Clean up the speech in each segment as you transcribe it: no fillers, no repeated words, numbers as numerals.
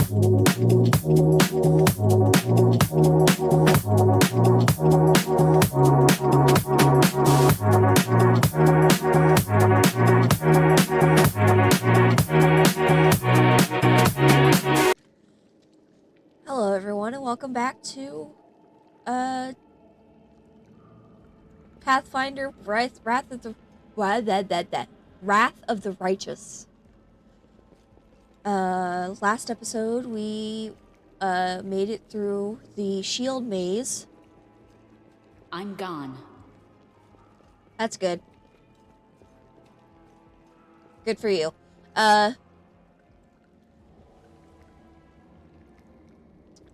Hello everyone and welcome back to Pathfinder Wrath of the Wrath of the Righteous. Last episode we made it through the shield maze. I'm gone. That's good. Good for you.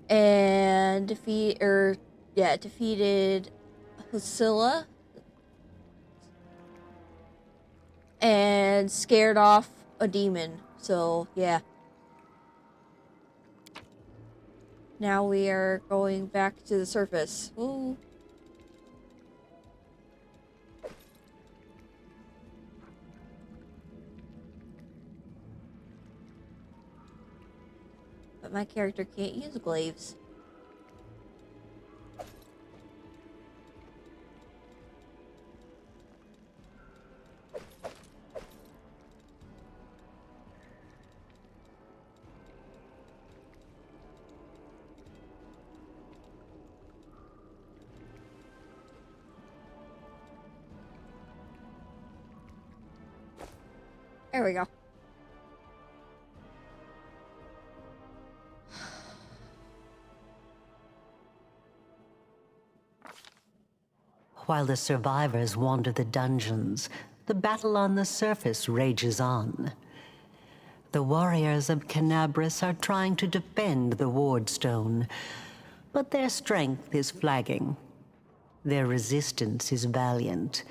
And defeated Husilla and scared off a demon. So, yeah. Now we are going back to the surface. Ooh. But my character can't use glaives. There we go. While the survivors wander the dungeons, the battle on the surface rages on. The warriors of Canabras are trying to defend the wardstone, but their strength is flagging. Their resistance is valiant,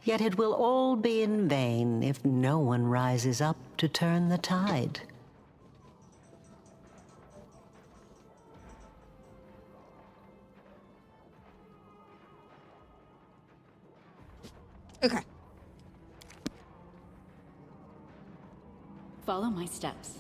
yet it will all be in vain if no one rises up to turn the tide. Okay. Follow my steps.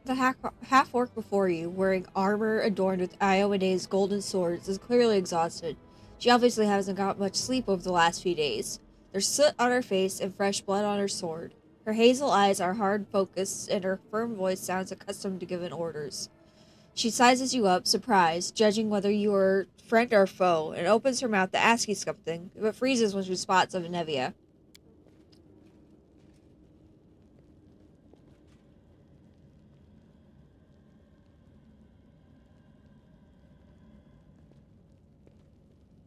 The half-orc before you, wearing armor adorned with Iowane's golden swords, is clearly exhausted. She obviously hasn't got much sleep over the last few days. There's soot on her face and fresh blood on her sword. Her hazel eyes are hard focused, and her firm voice sounds accustomed to giving orders. She sizes you up, surprised, judging whether you are friend or foe, and opens her mouth to ask you something, but freezes when she spots Nevia.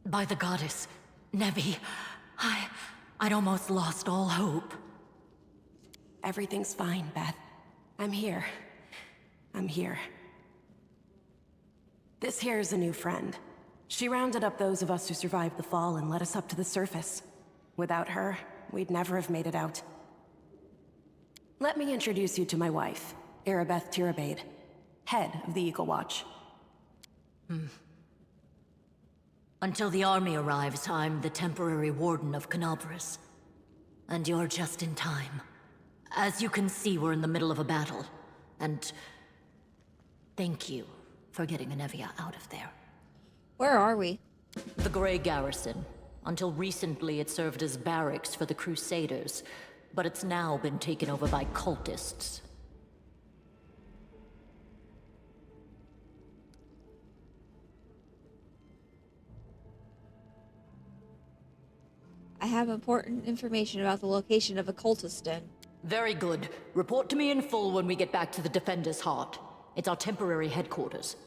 By the goddess, Nevi, I'd almost lost all hope. Everything's fine, Beth. I'm here. I'm here. This here is a new friend. She rounded up those of us who survived the fall and led us up to the surface. Without her, we'd never have made it out. Let me introduce you to my wife, Arabeth Tirabade, head of the Eagle Watch. Until the army arrives, I'm the temporary warden of Canabras. And you're just in time. As you can see, we're in the middle of a battle. And thank you for getting Nevia out of there. Where are we? The Grey Garrison. Until recently, it served as barracks for the Crusaders, but it's now been taken over by cultists. I have important information about the location of a cultist den. Very good. Report to me in full when we get back to the Defender's Heart. It's our temporary headquarters.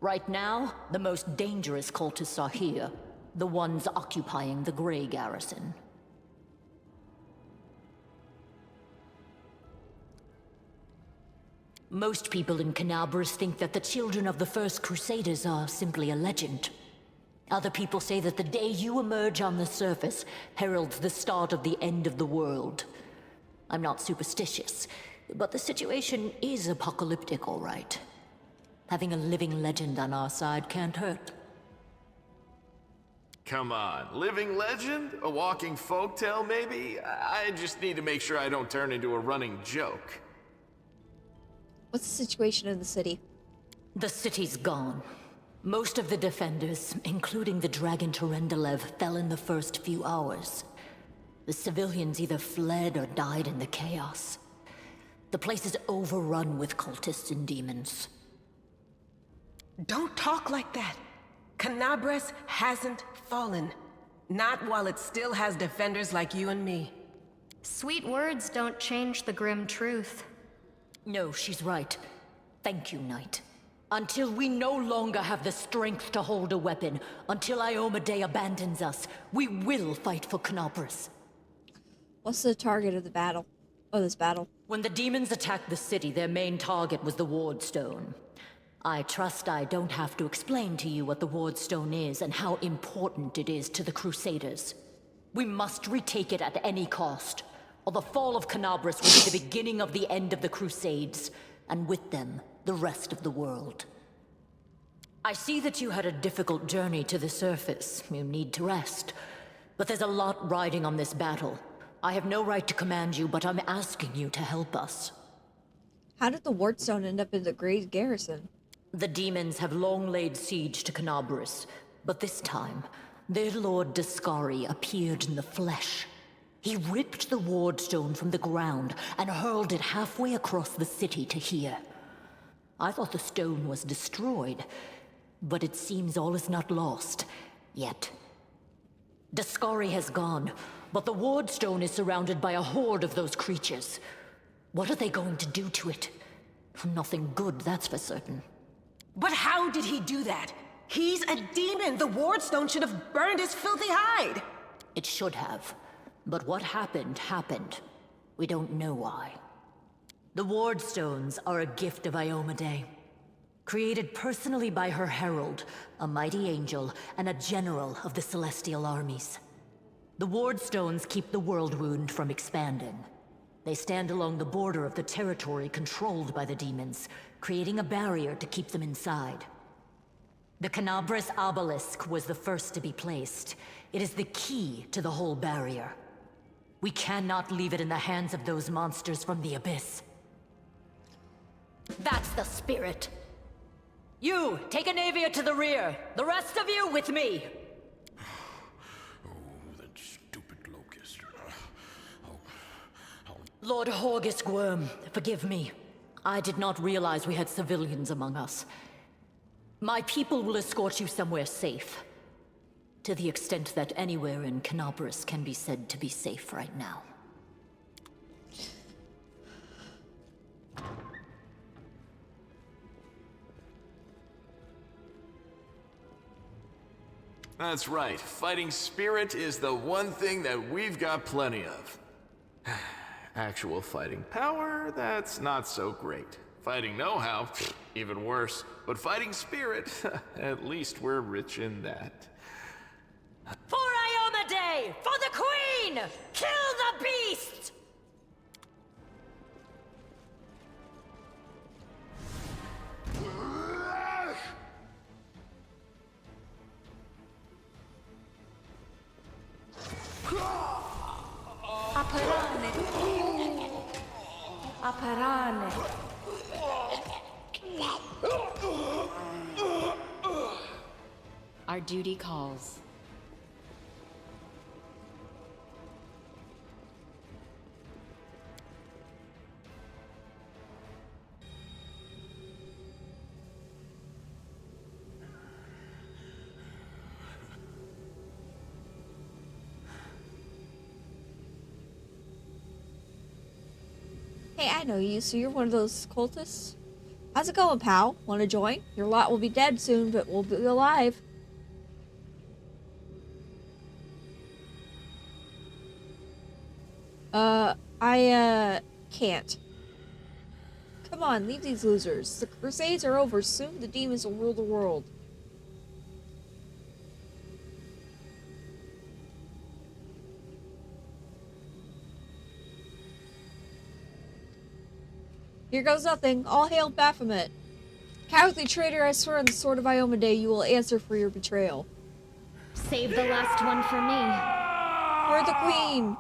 Right now, the most dangerous cultists are here. The ones occupying the Grey Garrison. Most people in Canabras think that the children of the First Crusaders are simply a legend. Other people say that the day you emerge on the surface heralds the start of the end of the world. I'm not superstitious, but the situation is apocalyptic, all right. Having a living legend on our side can't hurt. Come on, living legend? A walking folktale, maybe? I just need to make sure I don't turn into a running joke. What's the situation in the city? The city's gone. Most of the defenders, including the Dragon Terendelev, fell in the first few hours. The civilians either fled or died in the chaos. The place is overrun with cultists and demons. Don't talk like that. Canabras hasn't fallen. Not while it still has defenders like you and me. Sweet words don't change the grim truth. No, she's right. Thank you, Knight. Until we no longer have the strength to hold a weapon, until Iomedae abandons us, we will fight for Canabras. What's the target of the battle? Oh, this battle. When the demons attacked the city, their main target was the Ward Stone. I trust I don't have to explain to you what the Ward Stone is and how important it is to the Crusaders. We must retake it at any cost, or the fall of Canabras will be the beginning of the end of the Crusades, and with them, the rest of the world. I see that you had a difficult journey to the surface. You need to rest. But there's a lot riding on this battle. I have no right to command you, but I'm asking you to help us. How did the Wardstone end up in the Great Garrison? The demons have long laid siege to Canabras, but this time, their lord Dascari appeared in the flesh. He ripped the Wardstone from the ground and hurled it halfway across the city to here. I thought the stone was destroyed, but it seems all is not lost, yet. Dascari has gone, but the Wardstone is surrounded by a horde of those creatures. What are they going to do to it? Nothing good, that's for certain. But how did he do that? He's a demon! The Wardstone should have burned his filthy hide! It should have. But what happened, happened. We don't know why. The Wardstones are a gift of Iomedae. Created personally by her herald, a mighty angel, and a general of the Celestial armies. The Wardstones keep the world wound from expanding. They stand along the border of the territory controlled by the demons, creating a barrier to keep them inside. The Canabras obelisk was the first to be placed. It is the key to the whole barrier. We cannot leave it in the hands of those monsters from the abyss. That's the spirit. You, take Anavia to the rear. The rest of you with me. That stupid locust. Lord Horgus Worm, forgive me. I did not realize we had civilians among us. My people will escort you somewhere safe. To the extent that anywhere in Canabras can be said to be safe right now. That's right. Fighting spirit is the one thing that we've got plenty of. Actual fighting power, that's not so great. Fighting know-how, even worse. But fighting spirit, at least we're rich in that. For Iomedae! For the Queen! Kill the beast! Apparane. Apparane. Our duty calls. Hey, I know you, so you're one of those cultists? How's it going, pal? Want to join? Your lot will be dead soon, but we'll be alive. I can't. Come on, leave these losers. The Crusades are over. Soon the demons will rule the world. Here goes nothing. All hail Baphomet. Cowardly traitor, I swear on the sword of Iomedae you will answer for your betrayal. Save the last one for me. For the queen!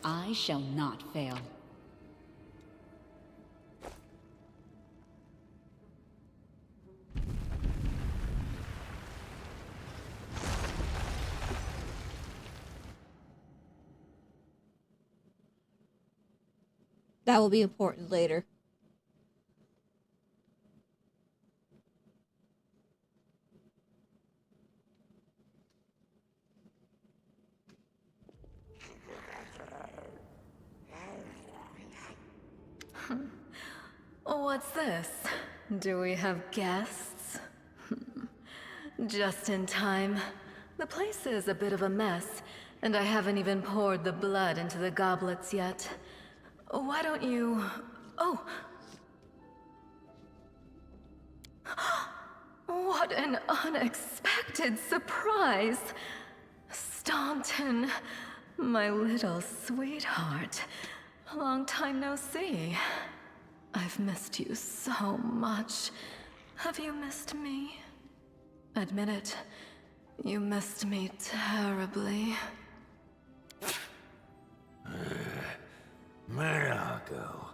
I shall not fail. That will be important later. What's this? Do we have guests? Just in time. The place is a bit of a mess, and I haven't even poured the blood into the goblets yet. Why don't you... Oh! What an unexpected surprise! Staunton, my little sweetheart. Long time no see. I've missed you so much. Have you missed me? Admit it. You missed me terribly. Minago.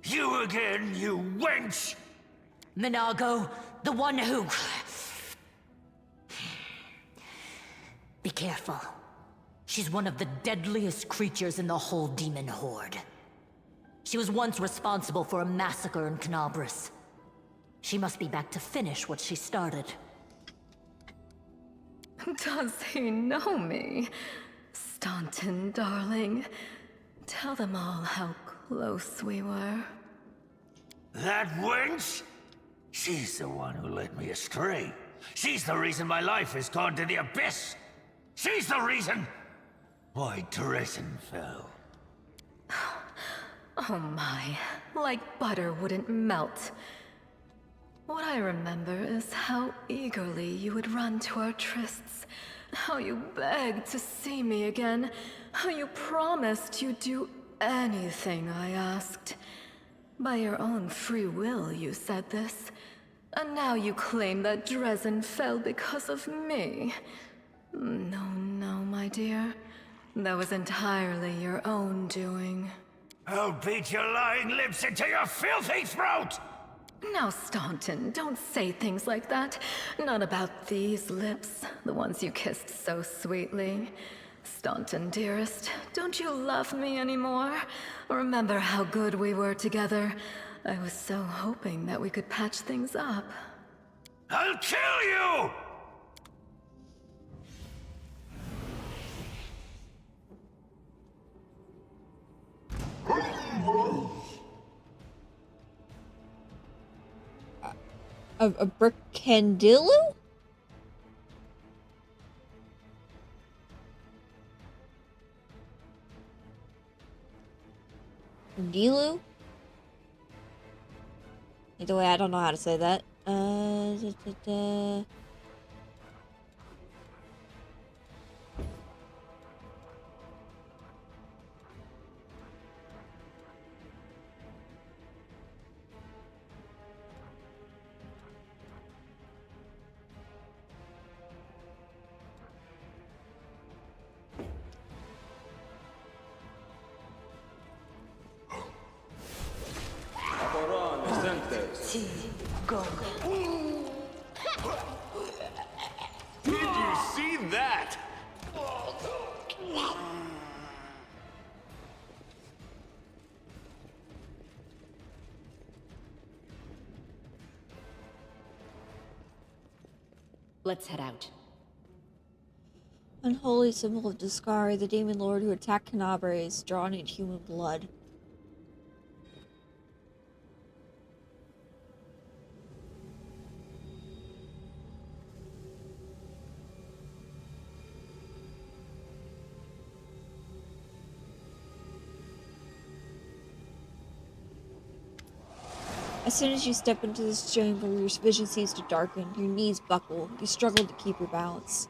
You again, you wench! Minago, the one who... Be careful. She's one of the deadliest creatures in the whole demon horde. She was once responsible for a massacre in Canabris. She must be back to finish what she started. Does he know me? Staunton, darling. Tell them all how close we were. That wench? She's the one who led me astray. She's the reason my life has gone to the abyss. She's the reason why Dresden fell. Oh my, like butter wouldn't melt. What I remember is how eagerly you would run to our trysts, how you begged to see me again, how you promised you'd do anything I asked. By your own free will, you said this. And now you claim that Dresden fell because of me. No, no, my dear. That was entirely your own doing. I'll beat your lying lips into your filthy throat! Now, Staunton, don't say things like that. Not about these lips, the ones you kissed so sweetly. Staunton, dearest, don't you love me anymore? Remember how good we were together? I was so hoping that we could patch things up. I'll kill you! A Bricandilu? Dilu? Either way, I don't know how to say that. Did you see that? Let's head out. Unholy symbol of Discari, the demon lord who attacked Canabre, is drawn in human blood. As soon as you step into this chamber, your vision seems to darken, your knees buckle, you struggle to keep your balance.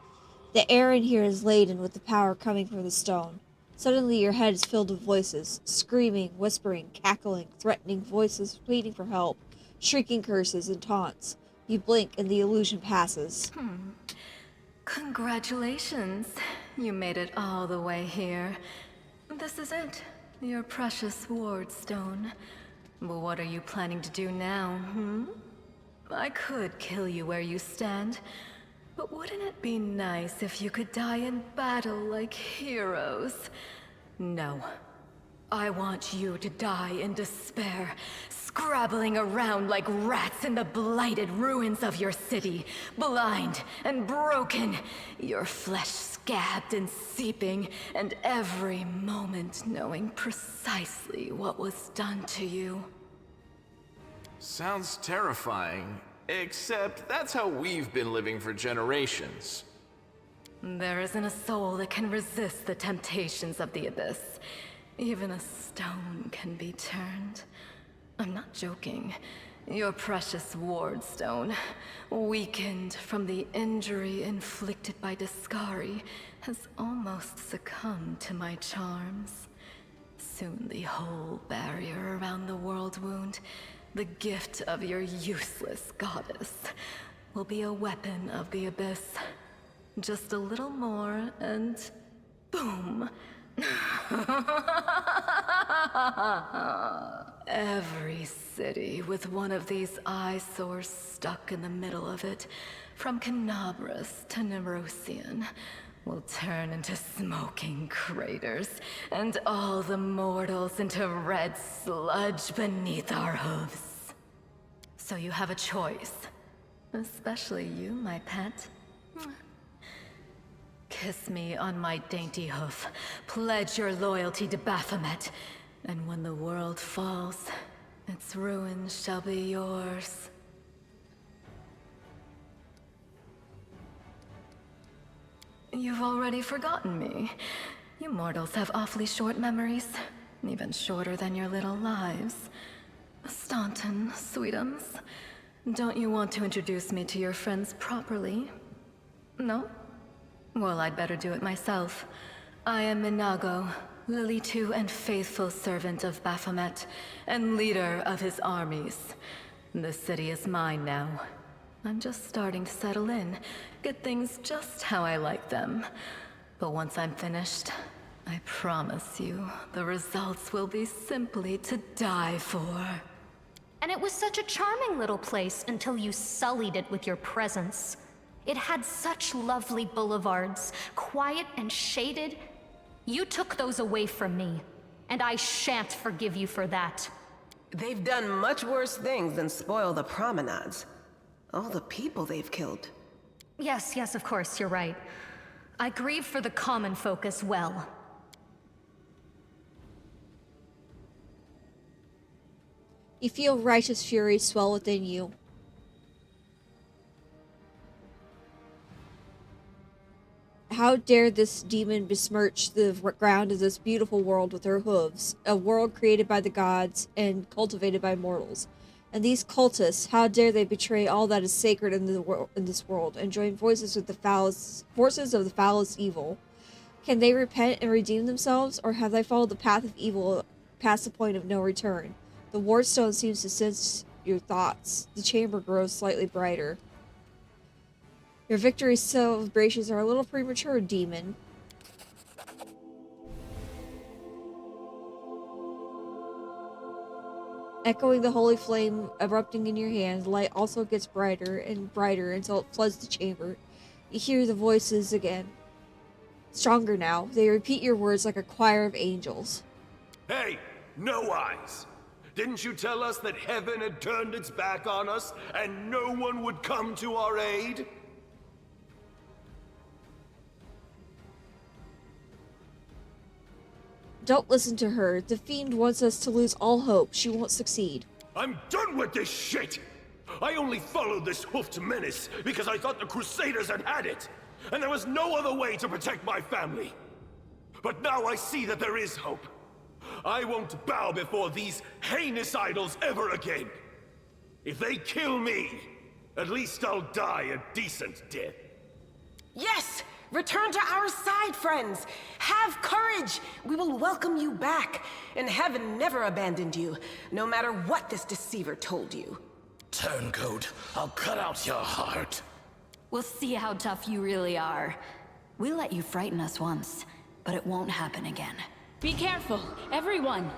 The air in here is laden with the power coming from the stone. Suddenly your head is filled with voices, screaming, whispering, cackling, threatening voices pleading for help, shrieking curses and taunts. You blink and the illusion passes. Congratulations. You made it all the way here. This is it, your precious ward stone. But what are you planning to do now, I could kill you where you stand, but wouldn't it be nice if you could die in battle like heroes? No. I want you to die in despair, scrabbling around like rats in the blighted ruins of your city, blind and broken, your flesh scabbed and seeping, and every moment knowing precisely what was done to you. Sounds terrifying, except that's how we've been living for generations. There isn't a soul that can resist the temptations of the abyss. Even a stone can be turned. I'm not joking. Your precious ward stone, weakened from the injury inflicted by Discari, has almost succumbed to my charms. Soon the whole barrier around the world wound, the gift of your useless goddess, will be a weapon of the abyss. Just a little more and boom. Every city with one of these eyesores stuck in the middle of it, from Canabras to Nerosian, will turn into smoking craters, and all the mortals into red sludge beneath our hooves. So you have a choice. Especially you, my pet. Kiss me on my dainty hoof. Pledge your loyalty to Baphomet. And when the world falls, its ruins shall be yours. You've already forgotten me. You mortals have awfully short memories. Even shorter than your little lives. Staunton, sweetums. Don't you want to introduce me to your friends properly? No? Well, I'd better do it myself. I am Minago, Lily II and faithful servant of Baphomet, and leader of his armies. The city is mine now. I'm just starting to settle in, get things just how I like them. But once I'm finished, I promise you, the results will be simply to die for. And it was such a charming little place until you sullied it with your presence. It had such lovely boulevards, quiet and shaded. You took those away from me, and I shan't forgive you for that. They've done much worse things than spoil the promenades. All the people they've killed. Yes, of course, you're right. I grieve for the common folk as well. You feel righteous fury swell within you. How dare this demon besmirch the ground of this beautiful world with her hooves, a world created by the gods and cultivated by mortals. And these cultists, how dare they betray all that is sacred in this world, and join forces of the foulest evil? Can they repent and redeem themselves, or have they followed the path of evil past the point of no return? The wardstone seems to sense your thoughts. The chamber grows slightly brighter. Your victory celebrations are a little premature, demon. Echoing the holy flame erupting in your hand, light also gets brighter and brighter until it floods the chamber. You hear the voices again. Stronger now. They repeat your words like a choir of angels. Hey, no eyes! Didn't you tell us that heaven had turned its back on us and no one would come to our aid? Don't listen to her. The fiend wants us to lose all hope. She won't succeed. I'm done with this shit! I only followed this hoofed menace because I thought the Crusaders had it, and there was no other way to protect my family. But now I see that there is hope. I won't bow before these heinous idols ever again. If they kill me, at least I'll die a decent death. Yes! Return to our side, friends! Have courage! We will welcome you back, and heaven never abandoned you, no matter what this deceiver told you. Turncoat, I'll cut out your heart. We'll see how tough you really are. We let you frighten us once, but it won't happen again. Be careful, everyone!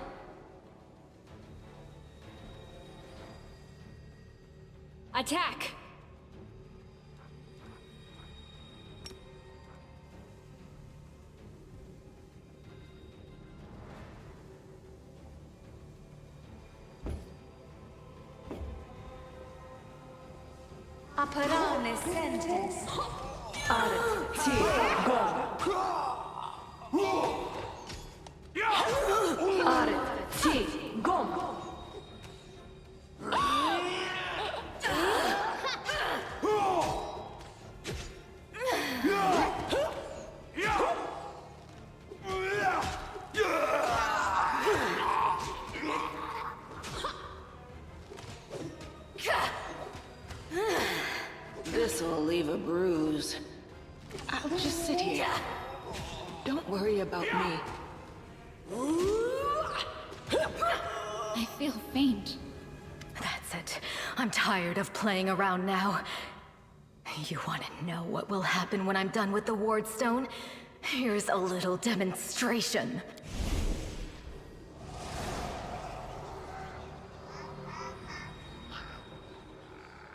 Attack! Apparane sentes. This'll leave a bruise. I'll just sit here. Don't worry about me. I feel faint. That's it. I'm tired of playing around now. You want to know what will happen when I'm done with the Wardstone? Here's a little demonstration.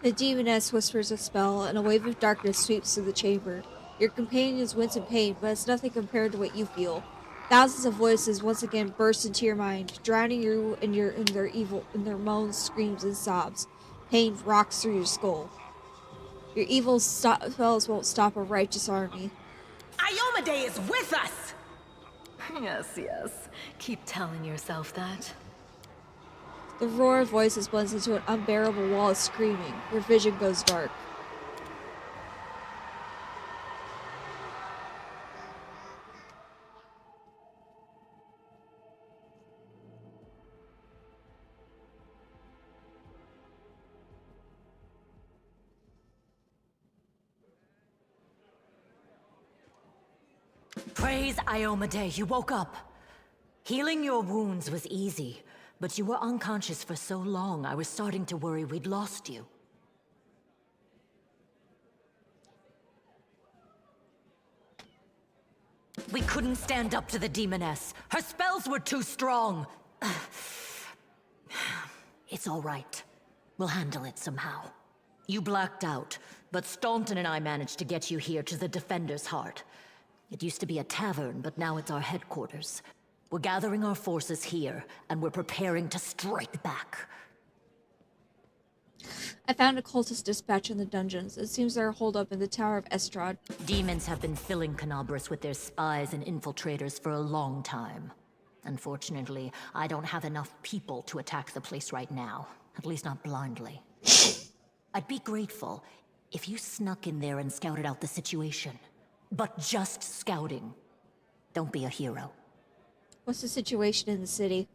The demoness whispers a spell, and a wave of darkness sweeps through the chamber. Your companions wince in pain, but it's nothing compared to what you feel. Thousands of voices once again burst into your mind, drowning you in their moans, screams, and sobs. Pain rocks through your skull. Your evil spells won't stop a righteous army. Iomade is with us! Yes, yes. Keep telling yourself that. The roar of voices blends into an unbearable wall of screaming. Your vision goes dark. Praise Iomade, you woke up. Healing your wounds was easy, but you were unconscious for so long, I was starting to worry we'd lost you. We couldn't stand up to the demoness. Her spells were too strong. It's all right. We'll handle it somehow. You blacked out, but Staunton and I managed to get you here to the Defender's Heart. It used to be a tavern, but now it's our headquarters. We're gathering our forces here, and we're preparing to strike back. I found a cultist dispatch in the dungeons. It seems they're holed up in the Tower of Estrad. Demons have been filling Canabras with their spies and infiltrators for a long time. Unfortunately, I don't have enough people to attack the place right now. At least not blindly. I'd be grateful if you snuck in there and scouted out the situation. But just scouting. Don't be a hero. What's the situation in the city?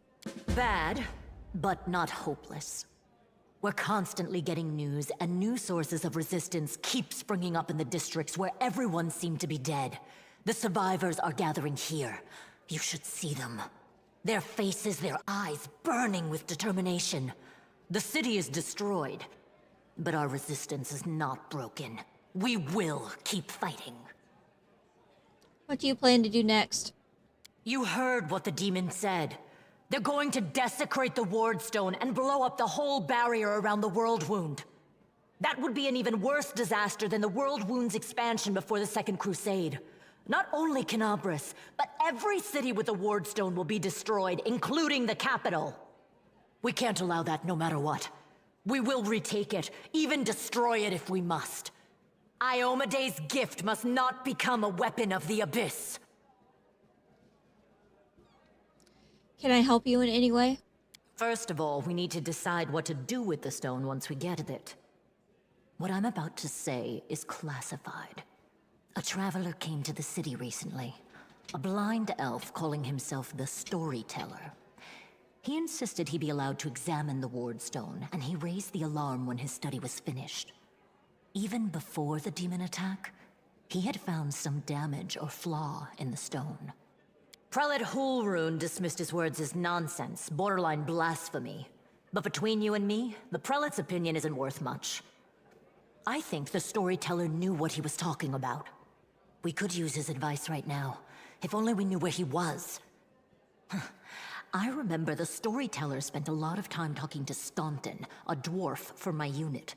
Bad, but not hopeless. We're constantly getting news, and new sources of resistance keep springing up in the districts where everyone seemed to be dead. The survivors are gathering here. You should see them. Their faces, their eyes burning with determination. The city is destroyed, but our resistance is not broken. We will keep fighting. What do you plan to do next? You heard what the demon said. They're going to desecrate the Wardstone and blow up the whole barrier around the World Wound. That would be an even worse disaster than the World Wound's expansion before the Second Crusade. Not only Canabras, but every city with a Wardstone will be destroyed, including the capital. We can't allow that no matter what. We will retake it, even destroy it if we must. Iomade's gift must not become a weapon of the Abyss. Can I help you in any way? First of all, we need to decide what to do with the stone once we get it. What I'm about to say is classified. A traveler came to the city recently. A blind elf calling himself the Storyteller. He insisted he be allowed to examine the Wardstone, and he raised the alarm when his study was finished. Even before the demon attack, he had found some damage or flaw in the stone. Prelate Hulrune dismissed his words as nonsense, borderline blasphemy. But between you and me, the prelate's opinion isn't worth much. I think the Storyteller knew what he was talking about. We could use his advice right now, if only we knew where he was. I remember the Storyteller spent a lot of time talking to Staunton, a dwarf from my unit.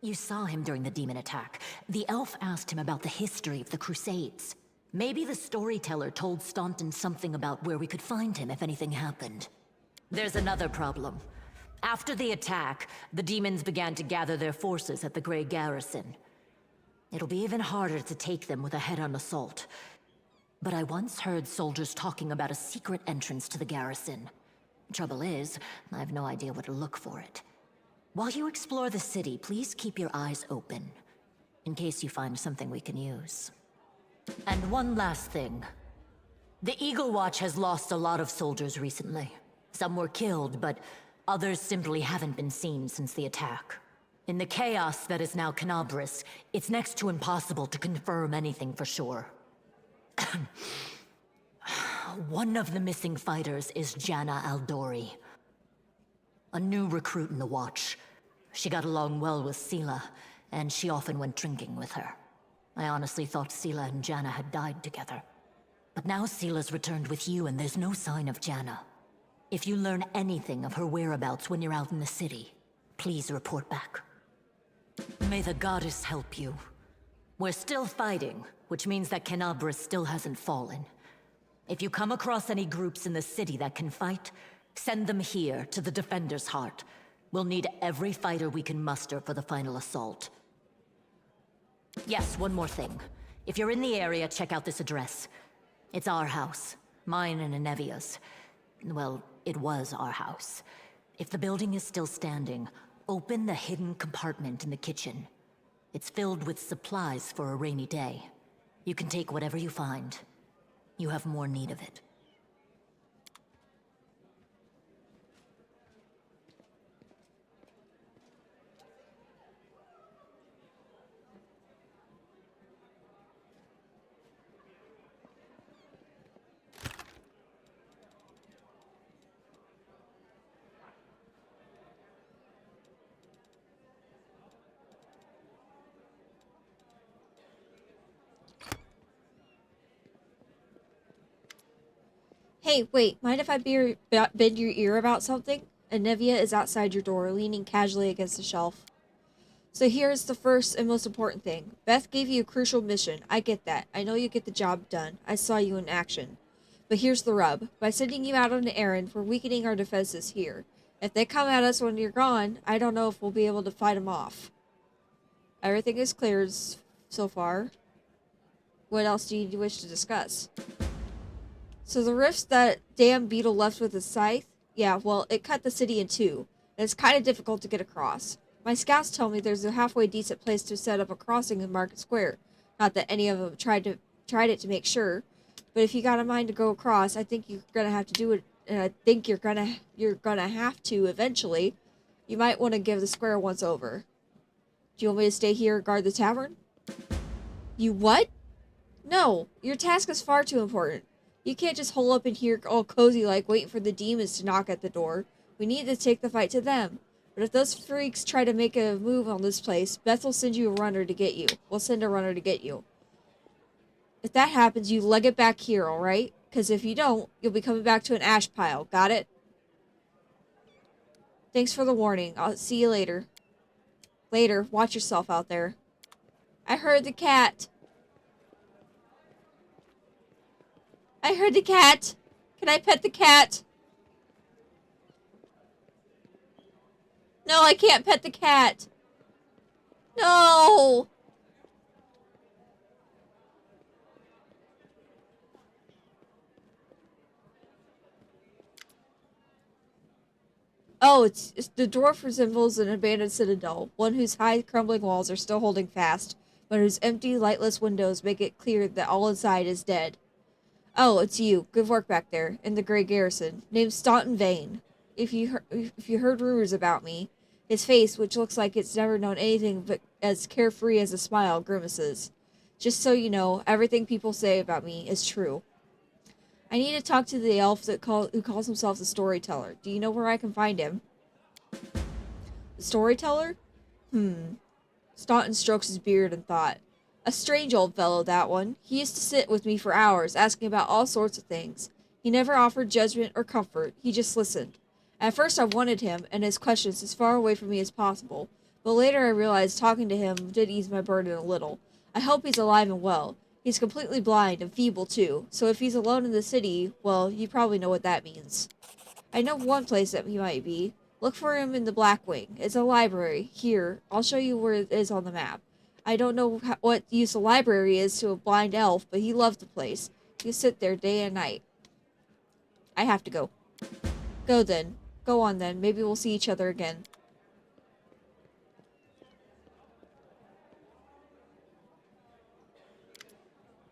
You saw him during the demon attack. The elf asked him about the history of the Crusades. Maybe the Storyteller told Staunton something about where we could find him if anything happened. There's another problem. After the attack, the demons began to gather their forces at the Grey Garrison. It'll be even harder to take them with a head-on assault. But I once heard soldiers talking about a secret entrance to the garrison. Trouble is, I have no idea where to look for it. While you explore the city, please keep your eyes open, in case you find something we can use. And one last thing. The Eagle Watch has lost a lot of soldiers recently. Some were killed, but others simply haven't been seen since the attack. In the chaos that is now Canabras, it's next to impossible to confirm anything for sure. One of the missing fighters is Janna Aldori, a new recruit in the Watch. She got along well with Sela, and she often went drinking with her. I honestly thought Sela and Janna had died together. But now Sela's returned with you, and there's no sign of Janna. If you learn anything of her whereabouts when you're out in the city, please report back. May the goddess help you. We're still fighting, which means that Canabras still hasn't fallen. If you come across any groups in the city that can fight, send them here to the Defender's Heart. We'll need every fighter we can muster for the final assault. Yes, one more thing. If you're in the area, check out this address. It's our house. Mine and Inevia's. Well, it was our house. If the building is still standing, open the hidden compartment in the kitchen. It's filled with supplies for a rainy day. You can take whatever you find. You have more need of it. Hey, wait, mind if I bend your ear about something? Anevia is outside your door, leaning casually against the shelf. So here's the first and most important thing. Beth gave you a crucial mission. I get that. I know you get the job done. I saw you in action. But here's the rub. By sending you out on an errand, we're weakening our defenses here. If they come at us when you're gone, I don't know if we'll be able to fight them off. Everything is clear so far. What else do you wish to discuss? So the rifts that damn beetle left with his scythe? Yeah, well, it cut the city in two. And it's kind of difficult to get across. My scouts tell me there's a halfway decent place to set up a crossing in Market Square. Not that any of them tried it to make sure. But if you got a mind to go across, I think you're gonna have to do it, and I think you're gonna have to eventually. You might want to give the square once over. Do you want me to stay here and guard the tavern? You what? No, your task is far too important. You can't just hole up in here all cozy like waiting for the demons to knock at the door. We need to take the fight to them. But if those freaks try to make a move on this place, Beth will send you a runner to get you. We'll send a runner to get you. If that happens, you leg it back here, alright? Because if you don't, you'll be coming back to an ash pile. Got it? Thanks for the warning. I'll see you later. Later. Watch yourself out there. I heard the cat. I heard the cat. Can I pet the cat? No, I can't pet the cat. No. Oh, it's the dwarf resembles an abandoned citadel, one whose high crumbling walls are still holding fast, but whose empty, lightless windows make it clear that all inside is dead. Oh, it's you. Good work back there, in the Grey Garrison. Name's Staunton Vane. If you heard rumors about me, his face, which looks like it's never known anything but as carefree as a smile, grimaces. Just so you know, everything people say about me is true. I need to talk to the elf who calls himself the Storyteller. Do you know where I can find him? The Storyteller? Staunton strokes his beard and thought. A strange old fellow, that one. He used to sit with me for hours, asking about all sorts of things. He never offered judgment or comfort. He just listened. At first I wanted him and his questions as far away from me as possible, but later I realized talking to him did ease my burden a little. I hope he's alive and well. He's completely blind and feeble too, so if he's alone in the city, well, you probably know what that means. I know one place that he might be. Look for him in the Black Wing. It's a library. Here, I'll show you where it is on the map. I don't know what use a library is to a blind elf, but he loved the place. You sit there day and night. I have to go. Go then. Go on then. Maybe we'll see each other again.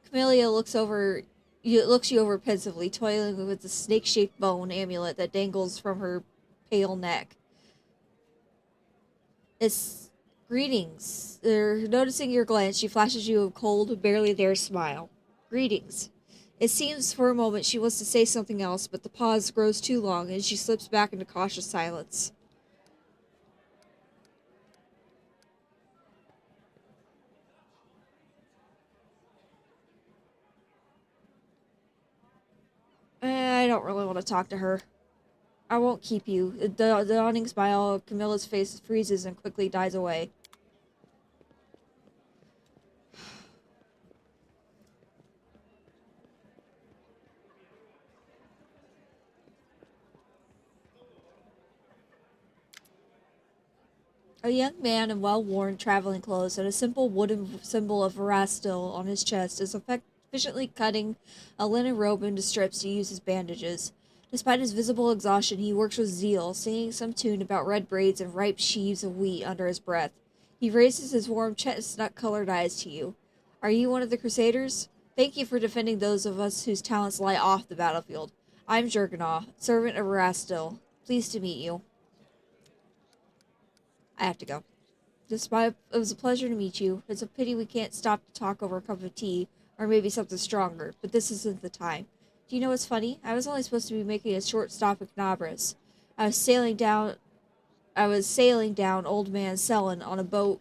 Camellia looks you over pensively, toiling with the snake-shaped bone amulet that dangles from her pale neck. It's greetings. Noticing your glance, she flashes you a cold, barely there smile. Greetings. It seems for a moment she wants to say something else, but the pause grows too long and she slips back into cautious silence. I don't really want to talk to her. I won't keep you. The dawning smile of Camilla's face freezes and quickly dies away. A young man in well-worn traveling clothes and a simple wooden symbol of Verastil on his chest is efficiently cutting a linen robe into strips to use as bandages. Despite his visible exhaustion, he works with zeal, singing some tune about red braids and ripe sheaves of wheat under his breath. He raises his warm chestnut-colored eyes to you. Are you one of the Crusaders? Thank you for defending those of us whose talents lie off the battlefield. I'm Jurganaw, servant of Verastil. Pleased to meet you. I have to go. It was a pleasure to meet you. It's a pity we can't stop to talk over a cup of tea, or maybe something stronger, but this isn't the time. Do you know what's funny? I was only supposed to be making a short stop at Knabris. I was sailing down Old Man Sellen on a boat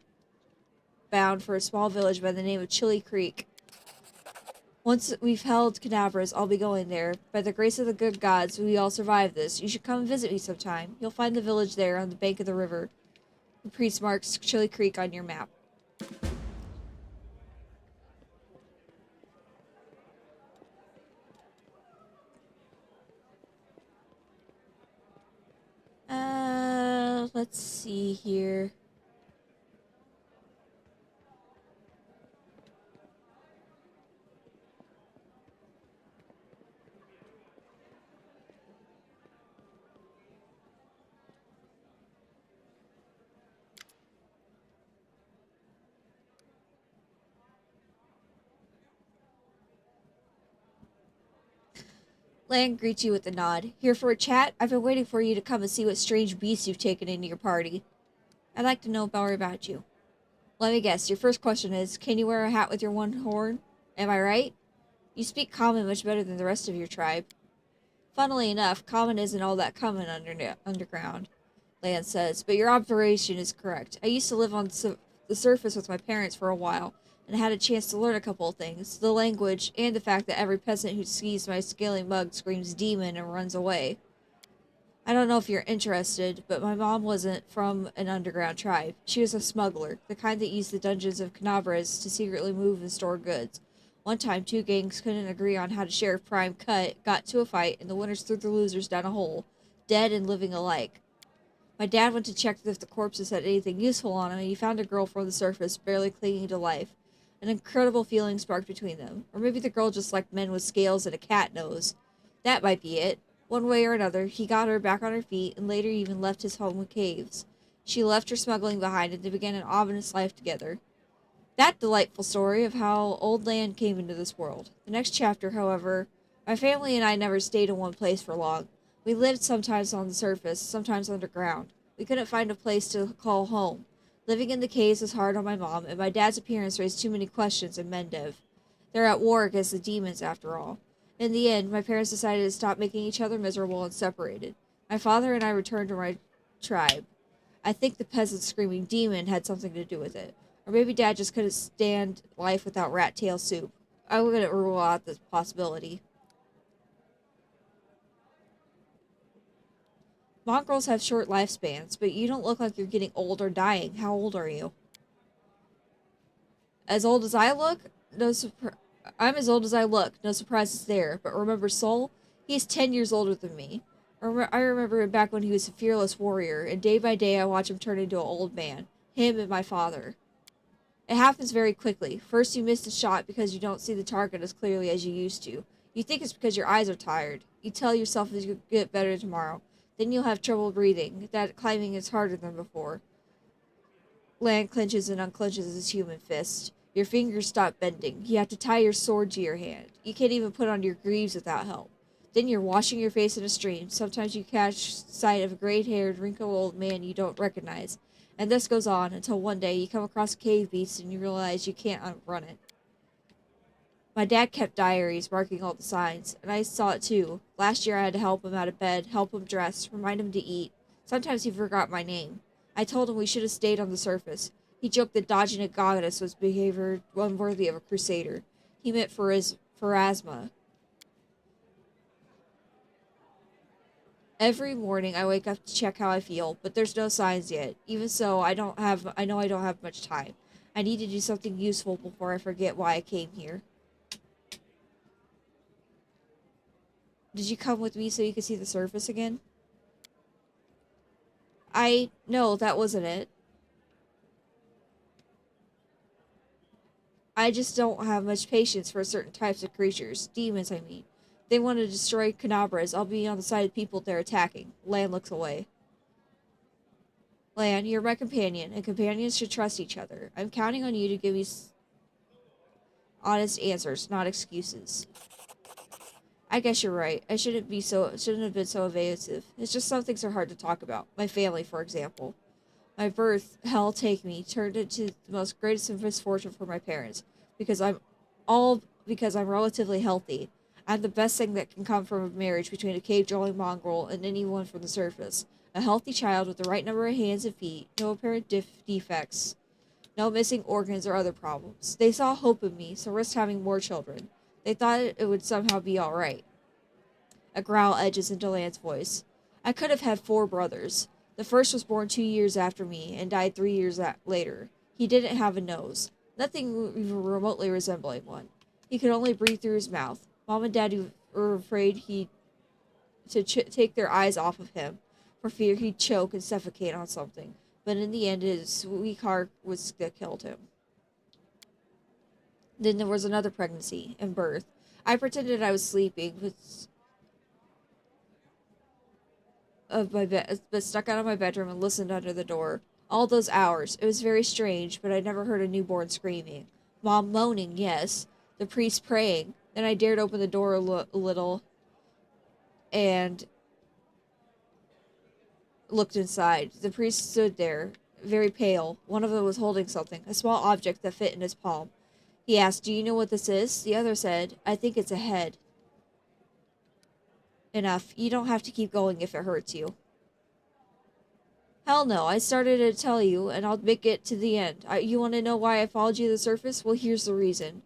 bound for a small village by the name of Chili Creek. Once we've held Knabris, I'll be going there. By the grace of the good gods, we all survived this. You should come and visit me sometime. You'll find the village there on the bank of the river. The priest marks Chili Creek on your map. Let's see here. Lan greets you with a nod. Here for a chat? I've been waiting for you to come and see what strange beasts you've taken into your party. I'd like to know more about you. Let me guess, your first question is, can you wear a hat with your one horn? Am I right? You speak common much better than the rest of your tribe. Funnily enough, common isn't all that common underground, Lan says, but your observation is correct. I used to live on the surface with my parents for a while, and had a chance to learn a couple of things. The language, and the fact that every peasant who sees my scaling mug screams demon and runs away. I don't know if you're interested, but my mom wasn't from an underground tribe. She was a smuggler, the kind that used the dungeons of Canabras to secretly move and store goods. One time, two gangs couldn't agree on how to share a prime cut, got to a fight, and the winners threw the losers down a hole, dead and living alike. My dad went to check if the corpses had anything useful on them, and he found a girl from the surface, barely clinging to life. An incredible feeling sparked between them. Or maybe the girl just liked men with scales and a cat nose. That might be it. One way or another, he got her back on her feet, and later even left his home in caves. She left her smuggling behind, and they began an ominous life together. That delightful story of how Old Land came into this world. The next chapter, however, my family and I never stayed in one place for long. We lived sometimes on the surface, sometimes underground. We couldn't find a place to call home. Living in the caves was hard on my mom, and my dad's appearance raised too many questions in Mendev. They're at war against the demons, after all. In the end, my parents decided to stop making each other miserable and separated. My father and I returned to my tribe. I think the peasants screaming demon had something to do with it. Or maybe Dad just couldn't stand life without rat tail soup. I wouldn't rule out this possibility. Mongrels have short lifespans, but you don't look like you're getting old or dying. How old are you? As old as I look? I'm as old as I look. No surprises there. But remember Sol? He's 10 years older than me. I remember him back when he was a fearless warrior, and day by day I watch him turn into an old man. Him and my father. It happens very quickly. First you miss a shot because you don't see the target as clearly as you used to. You think it's because your eyes are tired. You tell yourself you'll get better tomorrow. Then you'll have trouble breathing. That climbing is harder than before. Lan clenches and unclenches his human fist. Your fingers stop bending. You have to tie your sword to your hand. You can't even put on your greaves without help. Then you're washing your face in a stream. Sometimes you catch sight of a gray-haired, wrinkled old man you don't recognize. And this goes on until one day you come across a cave beast and you realize you can't outrun it. My dad kept diaries marking all the signs, and I saw it too. Last year I had to help him out of bed, help him dress, remind him to eat. Sometimes he forgot my name. I told him we should have stayed on the surface. He joked that dodging a goddess was behavior unworthy of a crusader. He meant Pharasma. Every morning I wake up to check how I feel, but there's no signs yet. Even so, I know I don't have much time. I need to do something useful before I forget why I came here. Did you come with me so you could see the surface again? No, that wasn't it. I just don't have much patience for certain types of creatures. Demons, I mean. They want to destroy Canabras. I'll be on the side of people they're attacking. Lan looks away. Lan, you're my companion, and companions should trust each other. I'm counting on you to give me honest answers, not excuses. I guess you're right. I shouldn't have been so evasive. It's just some things are hard to talk about. My family, for example. My birth, hell take me, turned into the most greatest of misfortune for my parents. Because I'm relatively healthy. I'm the best thing that can come from a marriage between a cave-dwelling mongrel and anyone from the surface. A healthy child with the right number of hands and feet, no apparent defects, no missing organs or other problems. They saw hope in me, so risked having more children. They thought it would somehow be alright. A growl edges into Lan's voice. I could have had 4 brothers. The first was born 2 years after me and died 3 years later. He didn't have a nose. Nothing even remotely resembling one. He could only breathe through his mouth. Mom and Dad were afraid to take their eyes off of him, for fear he'd choke and suffocate on something. But in the end, his weak heart was that killed him. Then there was another pregnancy and birth. I pretended I was sleeping, but stuck out of my bedroom and listened under the door. All those hours. It was very strange, but I never heard a newborn screaming. Mom moaning, yes. The priest praying. Then I dared open the door a little and looked inside. The priest stood there, very pale. One of them was holding something, a small object that fit in his palm. He asked, "Do you know what this is?" The other said, "I think it's a head." Enough. You don't have to keep going if it hurts you. Hell no. I started to tell you, and I'll make it to the end. You want to know why I followed you to the surface? Well, here's the reason.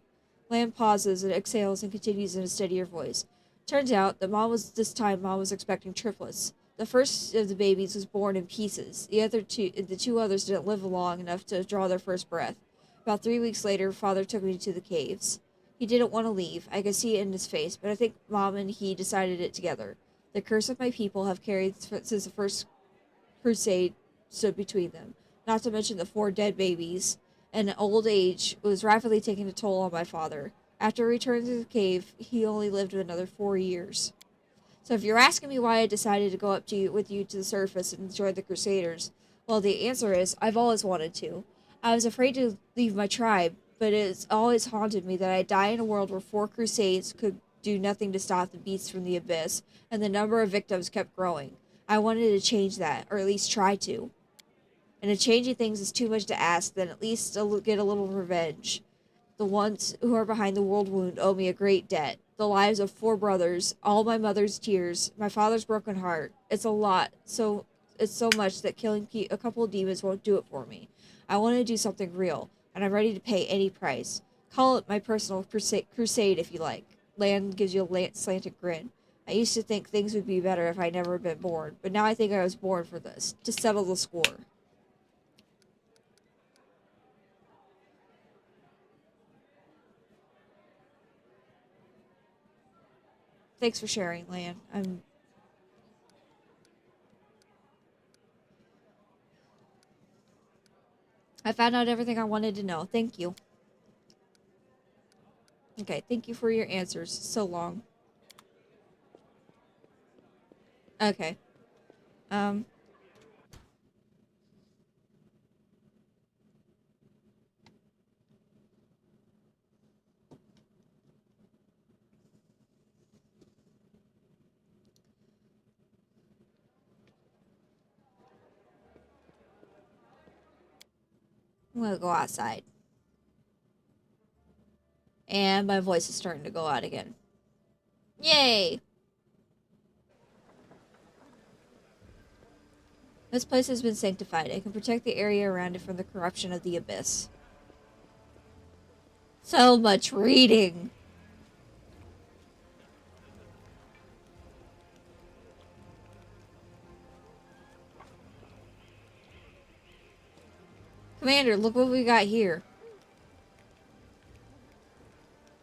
Lamb pauses and exhales and continues in a steadier voice. Turns out that Mom was expecting triplets. The first of the babies was born in pieces. The two others didn't live long enough to draw their first breath. About 3 weeks later, Father took me to the caves. He didn't want to leave. I could see it in his face, but I think Mom and he decided it together. The curse of my people have carried since the first crusade stood between them. Not to mention the 4 dead babies, and old age was rapidly taking a toll on my father. After returning to the cave, he only lived another 4 years. So if you're asking me why I decided to go up with you to the surface and join the Crusaders, well, the answer is I've always wanted to. I was afraid to leave my tribe, but it's always haunted me that I'd die in a world where 4 crusades could do nothing to stop the beasts from the abyss, and the number of victims kept growing. I wanted to change that, or at least try to. And if changing things is too much to ask, then at least get a little revenge. The ones who are behind the world wound owe me a great debt. The lives of 4 brothers, all my mother's tears, my father's broken heart. It's a lot, it's so much that killing a couple of demons won't do it for me. I want to do something real, and I'm ready to pay any price. Call it my personal crusade if you like. Lan gives you a slanted grin. I used to think things would be better if I never had been born, but now I think I was born for this, to settle the score. Thanks for sharing, Lan. I found out everything I wanted to know. Thank you. Okay, thank you for your answers. So long. Okay. I'm gonna go outside. And my voice is starting to go out again. Yay! This place has been sanctified. I can protect the area around it from the corruption of the abyss. So much reading! Commander, look what we got here.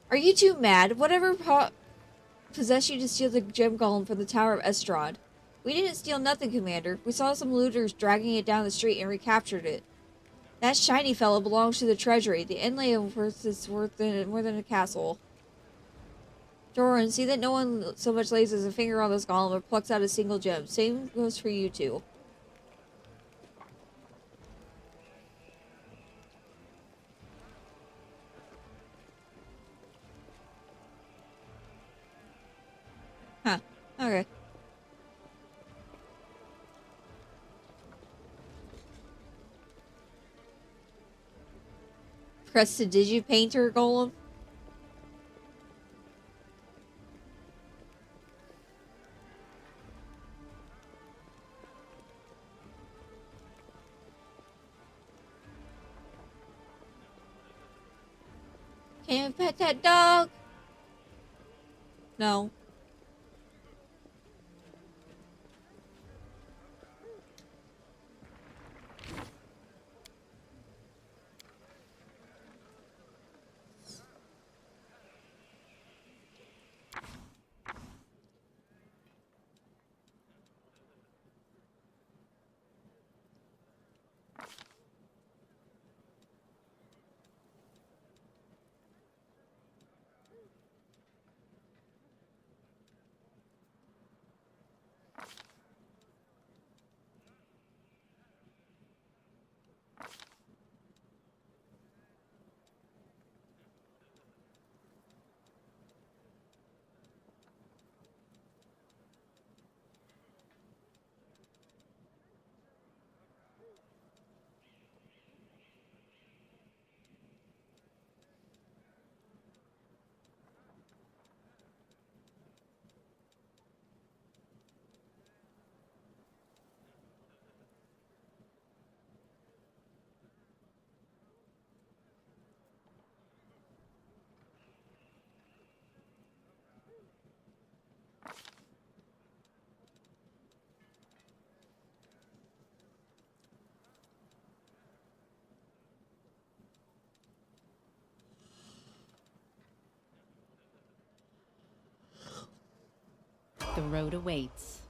Are you too mad? Whatever possessed you to steal the gem golem from the Tower of Estrad? We didn't steal nothing, Commander. We saw some looters dragging it down the street and recaptured it. That shiny fellow belongs to the treasury. The inlay of worth is worth more than a castle. Joran, see that no one so much lays as a finger on this golem or plucks out a single gem. Same goes for you two. Huh. Okay. Press the digipainter golem. Can I pet that dog? No. The road awaits.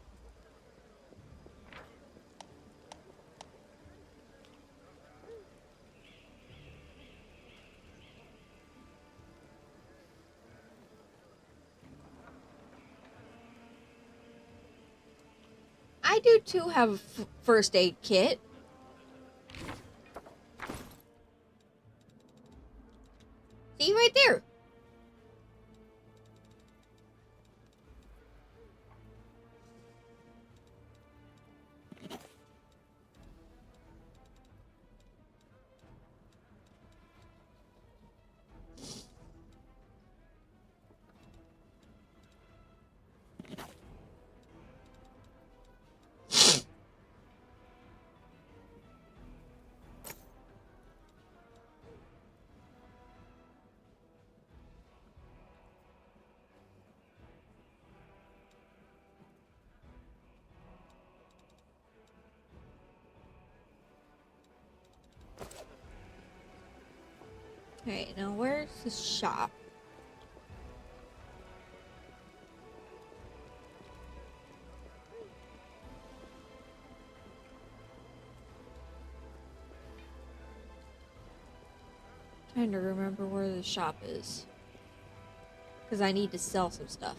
I do too have a first aid kit. See right there. Okay, now where's the shop? Trying to remember where the shop is. Because I need to sell some stuff.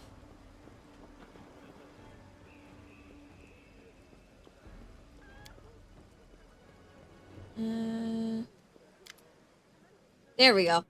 There we go.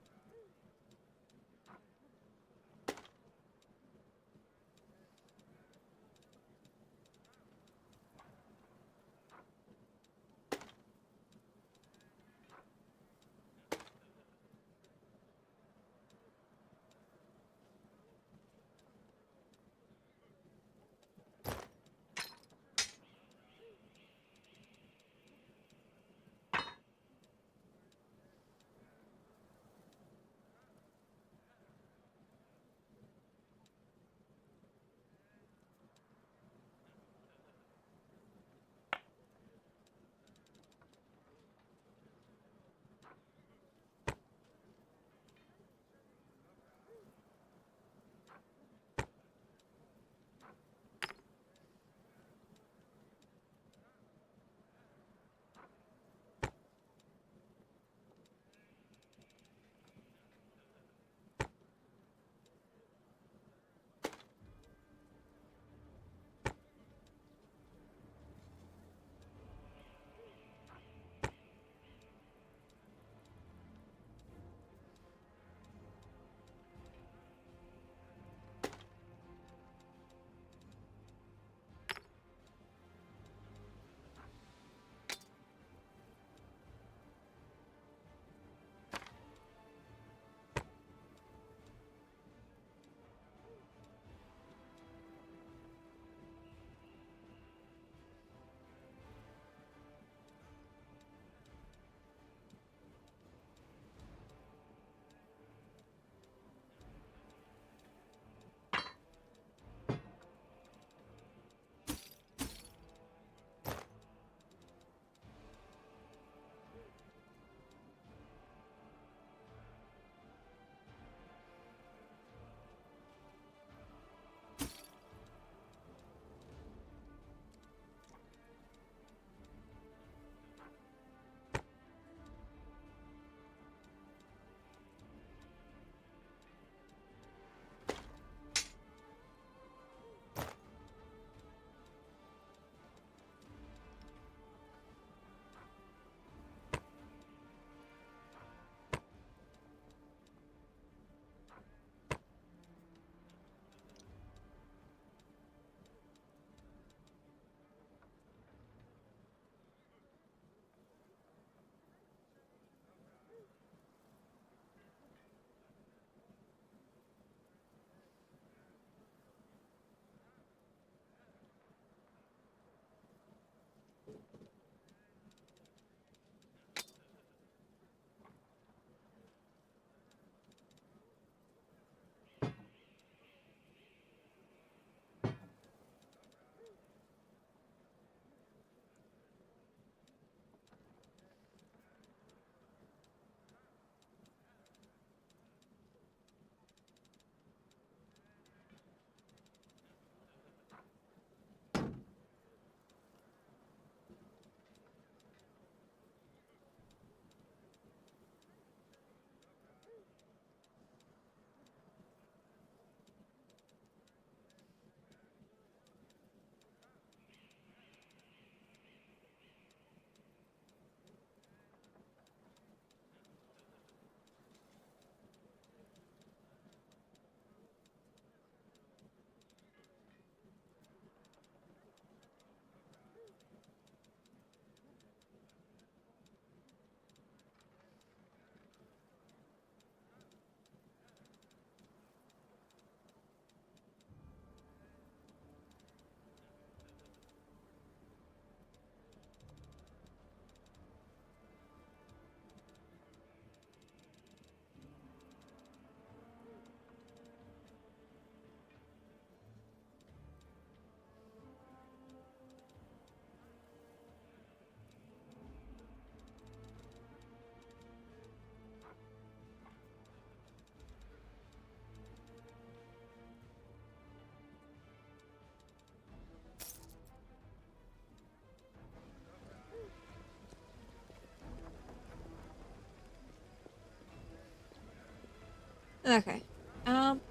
Okay. Um.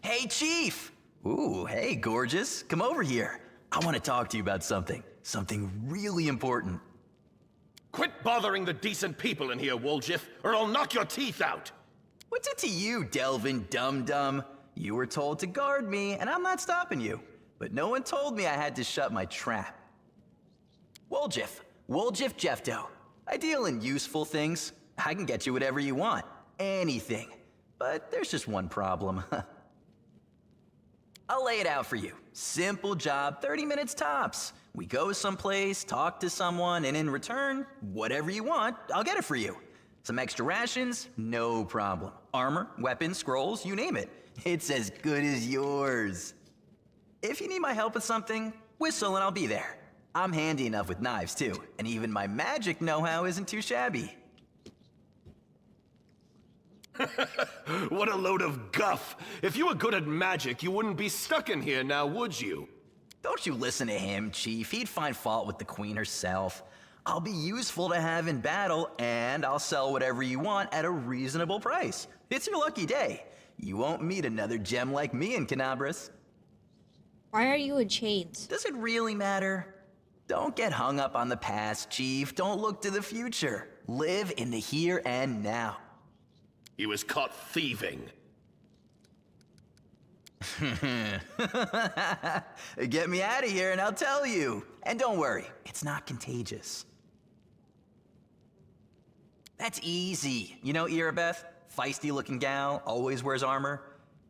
Hey, Chief! Ooh, hey, gorgeous. Come over here. I want to talk to you about something. Something really important. Quit bothering the decent people in here, Woljif, or I'll knock your teeth out! What's it to you, Delvin Dum-Dum? You were told to guard me, and I'm not stopping you. But no one told me I had to shut my trap. Woljif. Woljif Jefto. I deal in useful things. I can get you whatever you want. Anything. But there's just one problem. I'll lay it out for you. Simple job, 30 minutes tops. We go someplace, talk to someone, and in return, whatever you want, I'll get it for you. Some extra rations? No problem. Armor, weapons, scrolls, you name it. It's as good as yours. If you need my help with something, whistle and I'll be there. I'm handy enough with knives too, and even my magic know-how isn't too shabby. What a load of guff! If you were good at magic, you wouldn't be stuck in here now, would you? Don't you listen to him, Chief. He'd find fault with the Queen herself. I'll be useful to have in battle, and I'll sell whatever you want at a reasonable price. It's your lucky day. You won't meet another gem like me in Canabras. Why are you in chains? Does it really matter? Don't get hung up on the past, Chief. Don't look to the future. Live in the here and now. He was caught thieving. Get me out of here and I'll tell you. And don't worry, it's not contagious. That's easy. You know Irabeth? Feisty looking gal, always wears armor.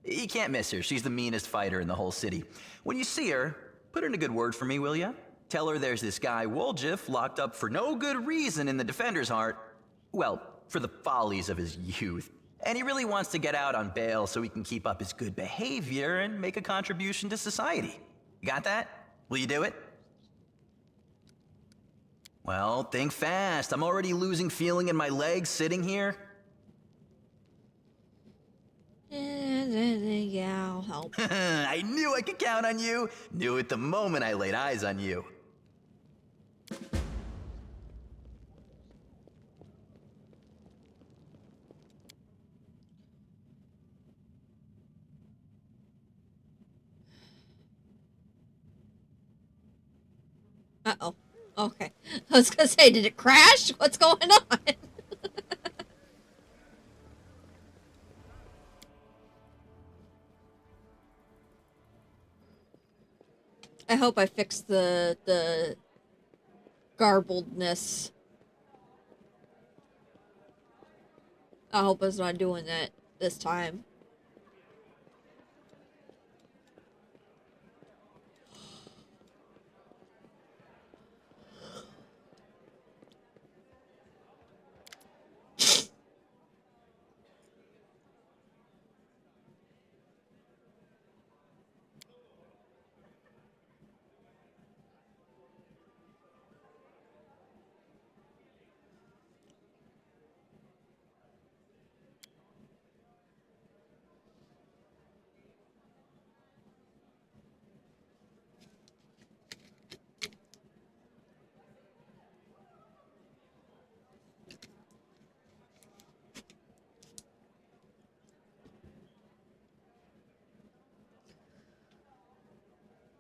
You can't miss her. She's the meanest fighter in the whole city. When you see her, put in a good word for me, will ya? Tell her there's this guy Woljif locked up for no good reason in the Defender's Heart. Well, for the follies of his youth. And he really wants to get out on bail so he can keep up his good behavior and make a contribution to society. You got that? Will you do it? Well, think fast. I'm already losing feeling in my legs sitting here. Yeah, I'll help. I knew I could count on you. Knew it the moment I laid eyes on you. Uh-oh. Okay. I was gonna say, did it crash? What's going on? I hope I fixed the garbledness. I hope it's not doing that this time.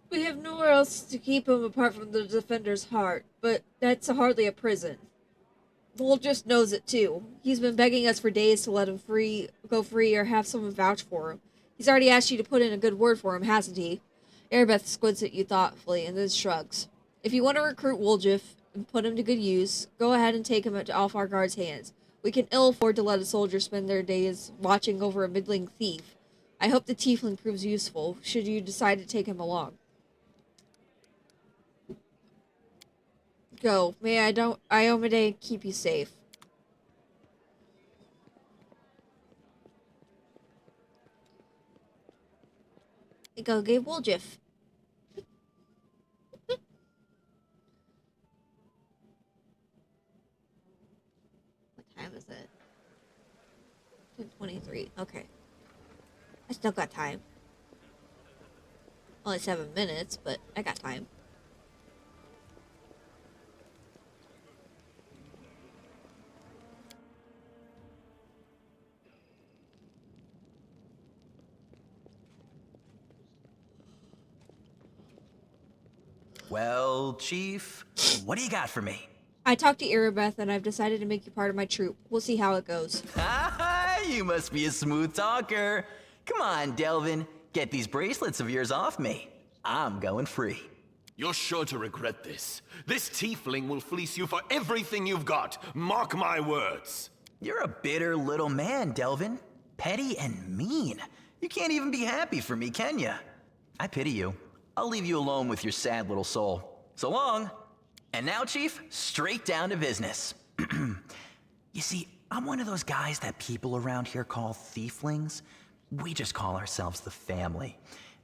We have nowhere else to keep him apart from the Defender's heart, but that's hardly a prison. Vol just knows it too. He's been begging us for days to let him go free or have someone vouch for him. He's already asked you to put in a good word for him, hasn't he? Erebeth squints at you thoughtfully and then shrugs. If you want to recruit Woljif and put him to good use, go ahead and take him into Alfargard's hands. We can ill afford to let a soldier spend their days watching over a middling thief. I hope the tiefling proves useful, should you decide to take him along. Go. May Iomade keep you safe. Go give Woljif. What time is it? 10:23. Okay. I still got time. Only 7 minutes, but I got time. Well, Chief, what do you got for me? I talked to Erebeth and I've decided to make you part of my troop. We'll see how it goes. You must be a smooth talker. Come on, Delvin. Get these bracelets of yours off me. I'm going free. You're sure to regret this. This tiefling will fleece you for everything you've got. Mark my words. You're a bitter little man, Delvin. Petty and mean. You can't even be happy for me, can you? I pity you. I'll leave you alone with your sad little soul. So long. And now, Chief, straight down to business. You see, I'm one of those guys that people around here call thieflings. We just call ourselves the family.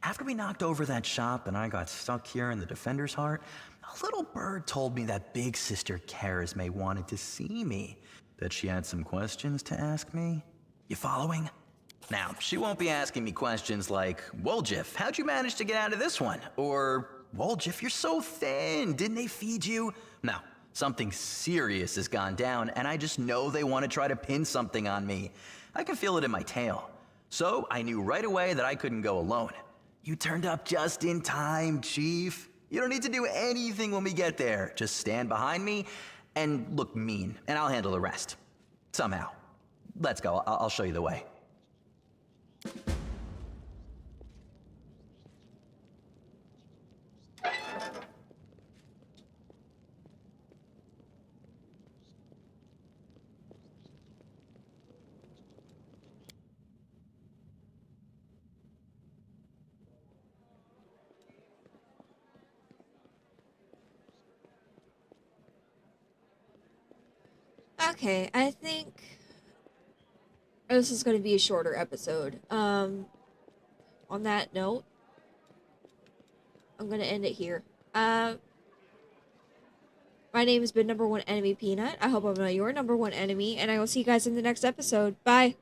After we knocked over that shop and I got stuck here in the Defender's Heart, a little bird told me that Big Sister Charisme wanted to see me. That she had some questions to ask me. You following? Now, she won't be asking me questions like, Woljif, how'd you manage to get out of this one? Or, Woljif, you're so thin, didn't they feed you? No, something serious has gone down, and I just know they want to try to pin something on me. I can feel it in my tail. So I knew right away that I couldn't go alone. You turned up just in time, Chief. You don't need to do anything when we get there. Just stand behind me and look mean, and I'll handle the rest. Somehow. Let's go, I'll show you the way. Okay, I think this is going to be a shorter episode. On that note, I'm going to end it here. My name has been Number One Enemy Peanut. I hope I'm not your number one enemy, and I will see you guys in the next episode. Bye!